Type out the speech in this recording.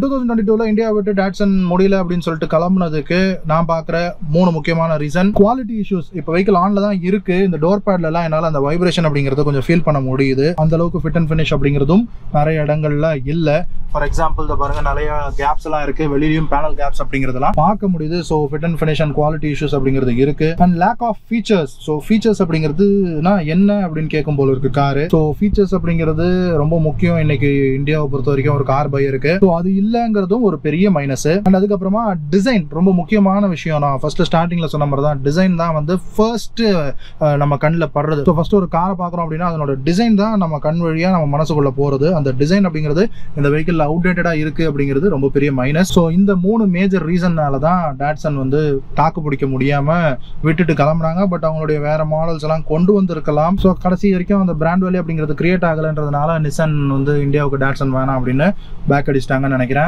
2022 India விட்டு Dodson முடியல அப்படின்னு சொல்லிட்டு கிளம்புனதுக்கு நான் பார்க்குற 3 முக்கியமான ரீசன். Quality issues. இப்போ வெஹிக்கிள் ஆன்ல தான் இருக்கு, இந்த டோர் பேட்லாம் என்னால் அந்த வைப்ரேஷன் அப்படிங்கிறத கொஞ்சம் ஃபீல் பண்ண முடியுது. அந்த அளவுக்கு ஃபிட் அண்ட் ஃபினிஷ் அப்படிங்கிறதும் நிறைய இடங்கள்ல இல்லை. ஃபார் எக்ஸாம்பிள் இதை பாருங்க, நிறைய கேப்ஸ் எல்லாம் இருக்கு, வெளியிலும் பேனல் கேப்ஸ் அப்படிங்கிறதெல்லாம் பார்க்க முடியுது. So fit and finish and quality issues அப்படிங்கிறது இருக்கு. And lack of features. So features அப்படிங்கிறதுனா என்ன அப்படின்னு கேட்கும் போல இருக்கு காரு. ஸோ ஃபீச்சர்ஸ் அப்படிங்கிறது ரொம்ப முக்கியம் இன்னைக்கு இந்தியாவை பொறுத்த வரைக்கும் ஒரு கார் பையருக்கு. ஸோ அது இல்லைங்கிறதும் ஒரு பெரிய மைனஸ். அண்ட் அதுக்கப்புறமா டிசைன் ரொம்ப முக்கியமான விஷயம். நான் ஃபர்ஸ்ட் ஸ்டார்டிங்ல சொன்ன மாதிரி தான், டிசைன் தான் வந்து ஃபர்ஸ்ட் நம்ம கண்ணில் படுறது. ஸோ ஃபர்ஸ்ட் ஒரு காரை பார்க்குறோம் அப்படின்னா அதனோட டிசைன் தான் நம்ம கண் வழியா நம்ம மனசுக்குள்ள போறது. அந்த டிசைன் அப்படிங்கிறது இந்த வெஹிக்கிள் அவுடேட்டடா இருக்கு அப்படிங்கிறது ரொம்ப பெரிய மைனஸ். ஸோ இந்த 3 மேஜர் ரீசன்னால தான் டாட்சன் வந்து தாக்கு பிடிக்க முடியாம விட்டுட்டு கிளம்புறாங்க. பட் அவங்களுடைய வேற மாடல்ஸ் எல்லாம் கொண்டு வந்திருக்கலாம். ஸோ கடைசி வரைக்கும் அந்த பிராண்ட் வேல்யூ அப்படிங்கிறது கிரியேட் ஆகலைன்றதுனால நிசான் வந்து இந்தியாவுக்கு டாட்சன் வேணாம் அப்படின்னு பேக் அடிச்சிட்டாங்கன்னு நினைக்கிறேன்.